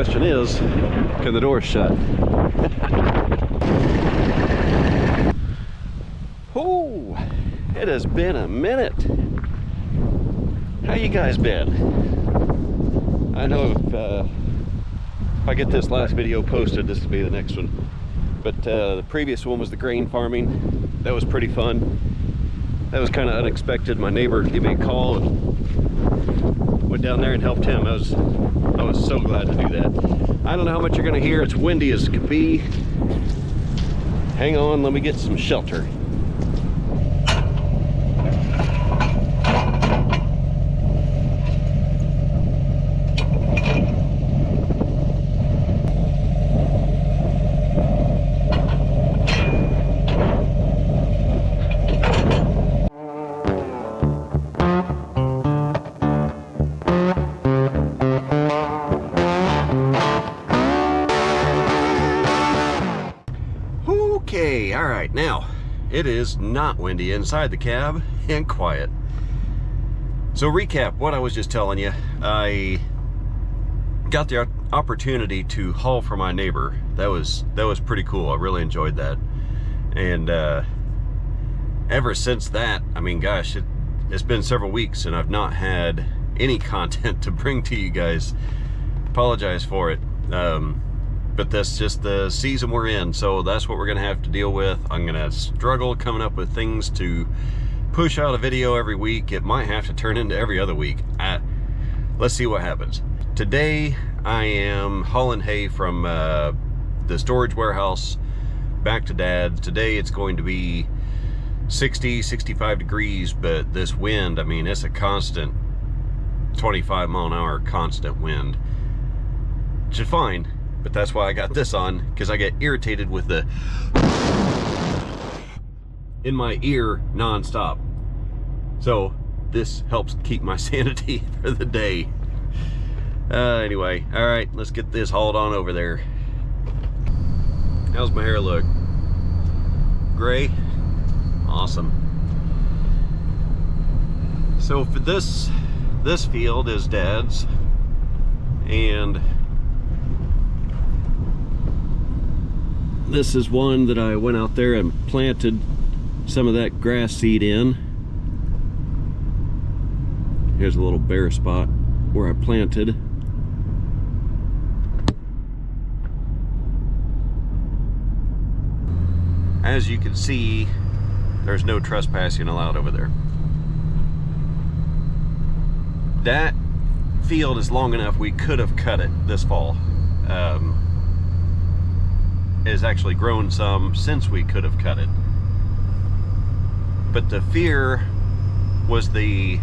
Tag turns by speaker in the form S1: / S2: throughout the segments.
S1: question is, can the doors shut? Oh, it has been a minute. How you guys been? I know if I get this last video posted, this will be the next one. But the previous one was the grain farming. That was pretty fun. That was kind of unexpected. My neighbor gave me a call and went down there and helped him. I was so glad to do that. I don't know how much you're gonna hear. It's windy as could be. Hang on, let me get some shelter. Okay, all right, now it is not windy inside the cab and quiet. So recap what I was just telling you. I got the opportunity to haul for my neighbor. That was pretty cool. I really enjoyed that. And ever since that, I mean, gosh, it's been several weeks and I've not had any content to bring to you guys. Apologize for it. But that's just the season we're in, so that's what we're gonna have to deal with. I'm gonna struggle coming up with things to push out a video every week. It might have to turn into every other week. Let's see what happens. Today I am hauling hay from the storage warehouse back to Dad's. Today it's going to be 60, 65 degrees, but this wind, I mean, it's a constant 25-mile-an-hour constant wind, which is fine. But that's why I got this on, because I get irritated with the in my ear non-stop. So this helps keep my sanity for the day. Anyway, all right, let's get this hauled on over there. How's my hair look? Gray? Awesome. So for this field is Dad's, and this is one that I went out there and planted some of that grass seed in. Here's a little bare spot where I planted. As you can see, there's no trespassing allowed over there. That field is long enough we could have cut it this fall. Has actually grown some since we could have cut it, but the fear was the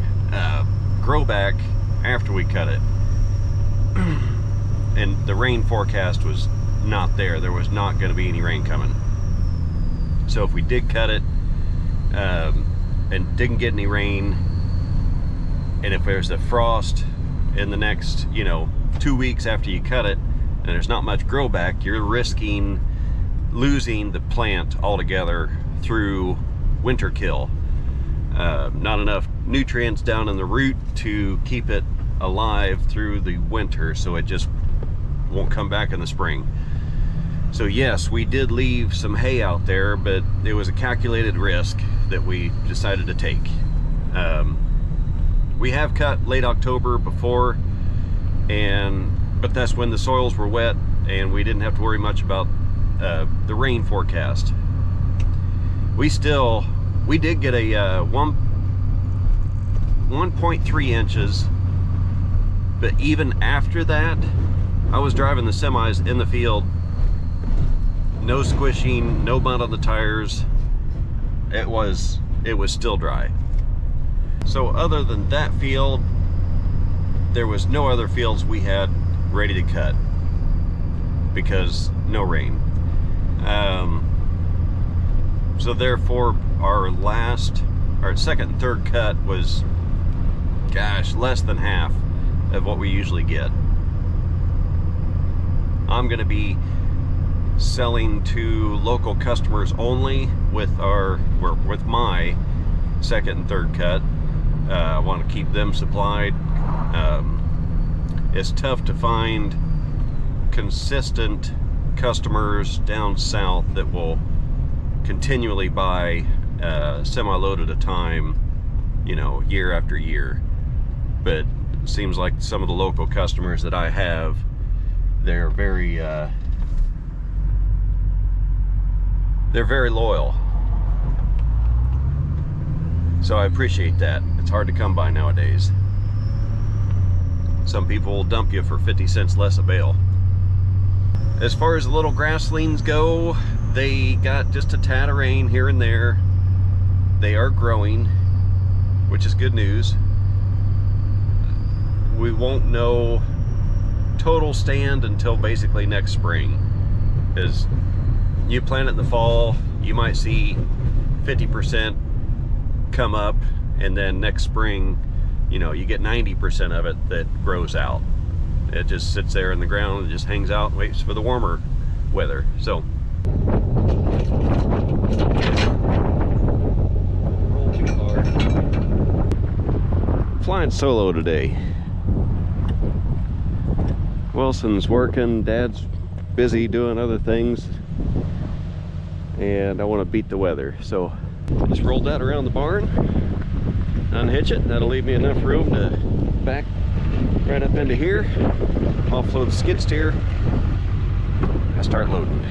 S1: grow back after we cut it. And the rain forecast was not there. There was not going to be any rain coming. So if we did cut it and didn't get any rain, and if there's a frost in the next 2 weeks after you cut it and there's not much grow back, you're risking losing the plant altogether through winter kill. Not enough nutrients down in the root to keep it alive through the winter, so it just won't come back in the spring. So yes, we did leave some hay out there, but it was a calculated risk that we decided to take. We have cut late October before, but that's when the soils were wet and we didn't have to worry much about the rain forecast. We did get a 1.3 inches, but even after that, I was driving the semis in the field, no squishing, no mud on the tires. It was still dry. So other than that field, there was no other fields we had ready to cut because no rain. So therefore our second and third cut was, gosh, less than half of what we usually get. I'm going to be selling to local customers only with my second and third cut. I want to keep them supplied. It's tough to find consistent customers down south that will continually buy a semi-load at a time, you know, year after year. But it seems like some of the local customers that I have, they're very loyal. So I appreciate that. It's hard to come by nowadays. Some people will dump you for 50 cents less a bale. As far as the little grasslings go, they got just a tad of rain here and there. They are growing, which is good news. We won't know total stand until basically next spring. As you plant it in the fall, you might see 50% come up, and then next spring, you know, you get 90% of it that grows out. It just sits there in the ground and just hangs out and waits for the warmer weather. So roll too hard. Flying solo today. Wilson's working, Dad's busy doing other things, and I want to beat the weather. So I just rolled that around the barn, unhitch it. That'll leave me enough room to back right up into here, offload the skid steer, and start loading.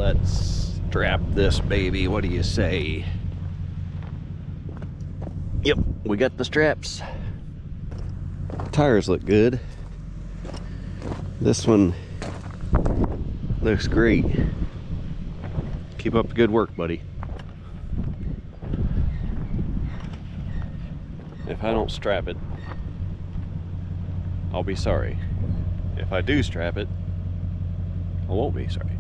S1: let's strap this baby. What do you say? Yep, we got the straps. Tires look good. This one looks great. Keep up the good work, buddy. If I don't strap it, I'll be sorry. If I do strap it, I won't be sorry.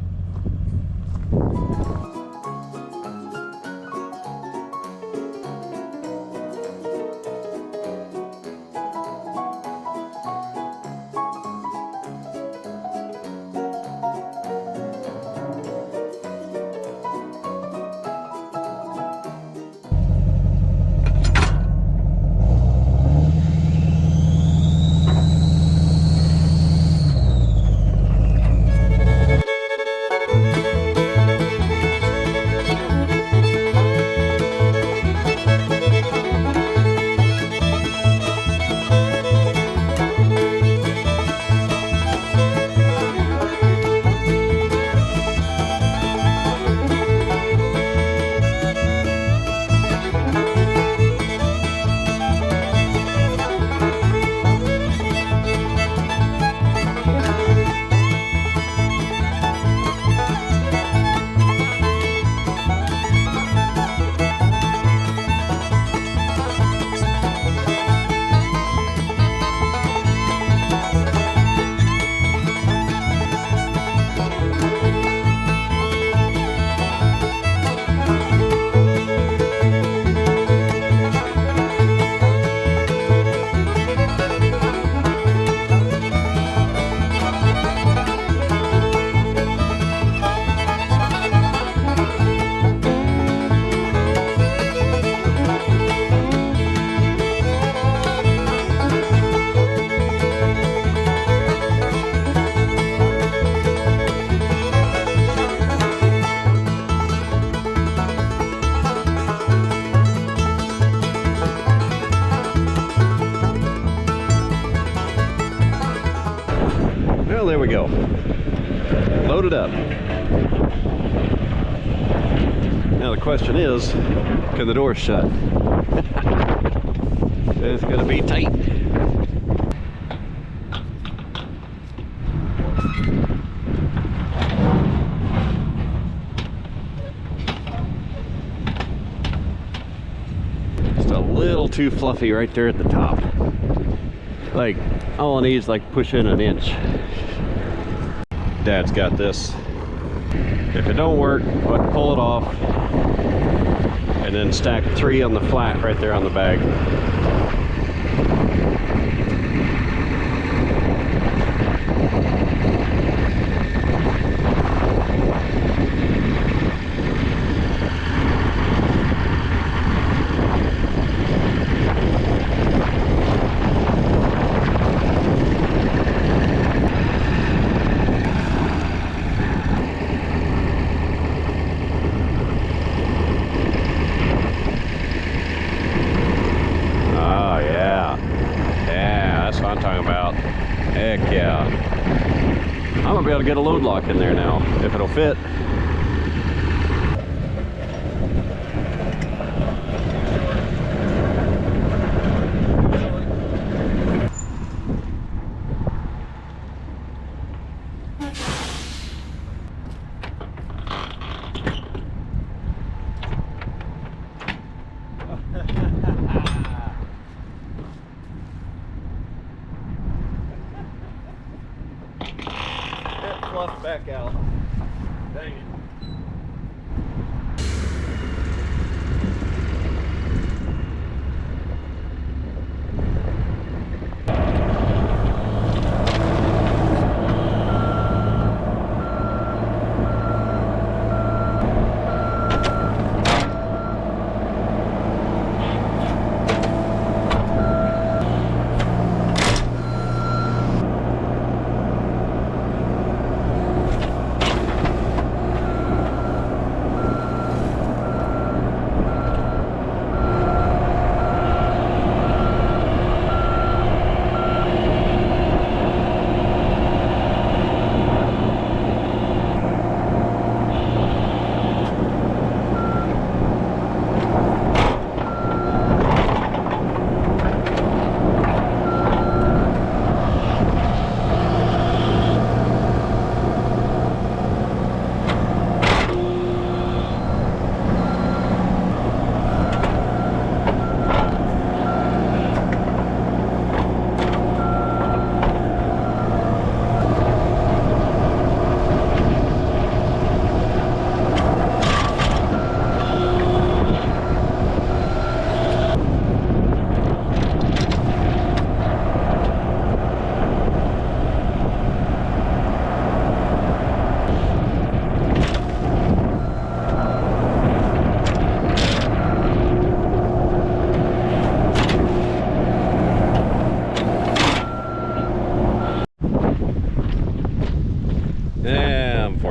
S1: Well, there we go. Loaded up. Now the question is, can the door shut? It's gonna be tight. Just a little too fluffy right there at the top. Like, all I need is like push in an inch. Dad's got this. If it don't work, I'll pull it off and then stack 3 on the flat right there on the bag. I'm talking about. Heck yeah. I'm gonna be able to get a load lock in there now, if it'll fit. Fluff back out. Dang it.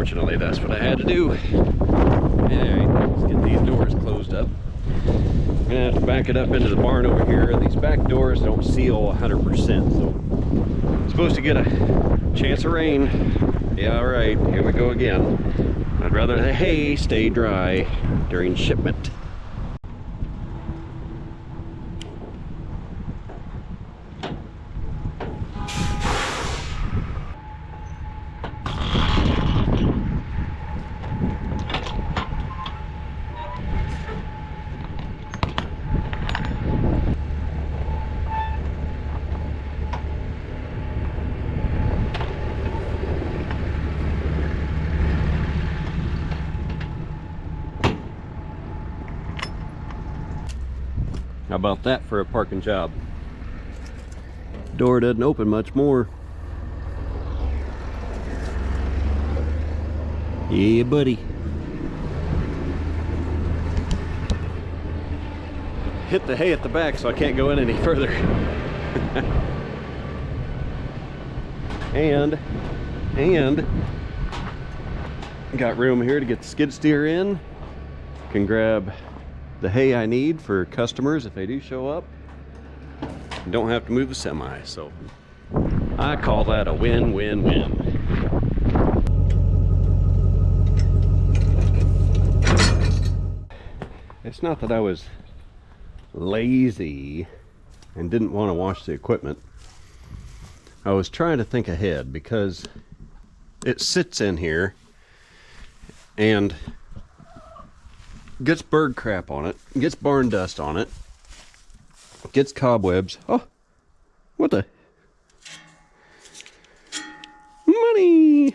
S1: unfortunately, that's what I had to do. Alright, let's get these doors closed up. I'm gonna have to back it up into the barn over here. These back doors don't seal 100%, so I'm supposed to get a chance of rain. Yeah, alright, here we go again. I'd rather the hay stay dry during shipment. How about that for a parking job? Door doesn't open much more. Yeah, buddy. Hit the hay at the back so I can't go in any further. and got room here to get the skid steer in. Can grab the hay I need for customers if they do show up. Don't have to move the semi, so I call that a win-win-win. It's not that I was lazy and didn't want to wash the equipment. I was trying to think ahead because it sits in here and gets bird crap on it, gets barn dust on it, gets cobwebs. Oh, what the? Money!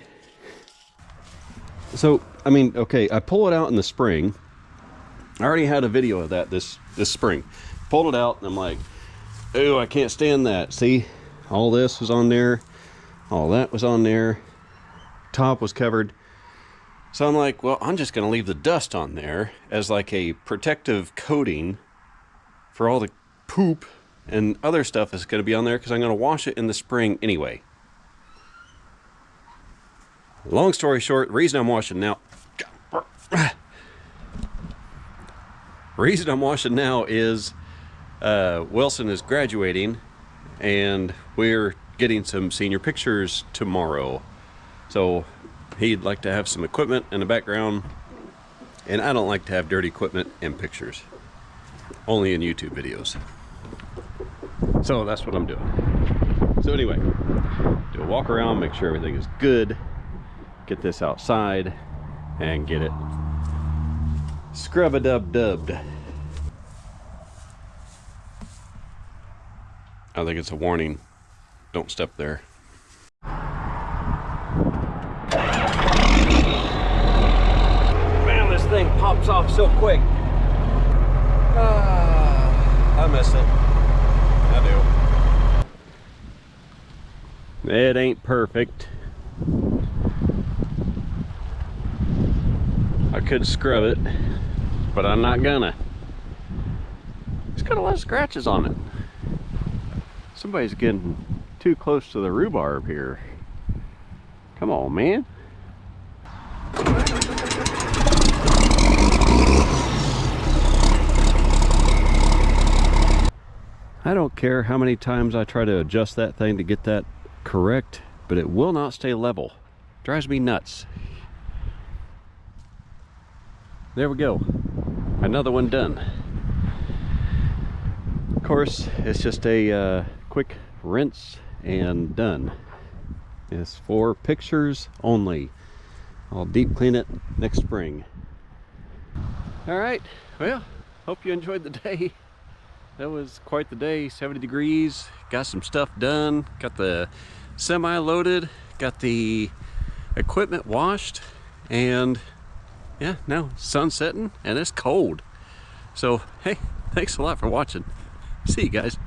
S1: So, I mean, okay, I pull it out in the spring. I already had a video of that this spring. Pulled it out and I'm like, oh, I can't stand that. See, all this was on there, all that was on there, top was covered. So I'm like, well, I'm just going to leave the dust on there as like a protective coating for all the poop and other stuff that's going to be on there because I'm going to wash it in the spring anyway. Long story short, the reason I'm washing now is Wilson is graduating and we're getting some senior pictures tomorrow. So he'd like to have some equipment in the background, and I don't like to have dirty equipment in pictures, only in YouTube videos. So that's what I'm doing. So anyway, do a walk around, make sure everything is good, get this outside and get it scrub-a-dub-dubbed. I think it's a warning, don't step there. Thing pops off so quick. I miss it. I do. It ain't perfect. I could scrub it, but I'm not gonna. It's got a lot of scratches on it. Somebody's getting too close to the rhubarb here. Come on, man. I don't care how many times I try to adjust that thing to get that correct, but it will not stay level. Drives me nuts. There we go. Another one done. Of course, it's just a quick rinse and done. It's for pictures only. I'll deep clean it next spring. All right, well, hope you enjoyed the day. That was quite the day, 70 degrees, got some stuff done, got the semi loaded, got the equipment washed, and yeah, now sun's setting and it's cold. So, hey, thanks a lot for watching. See you guys.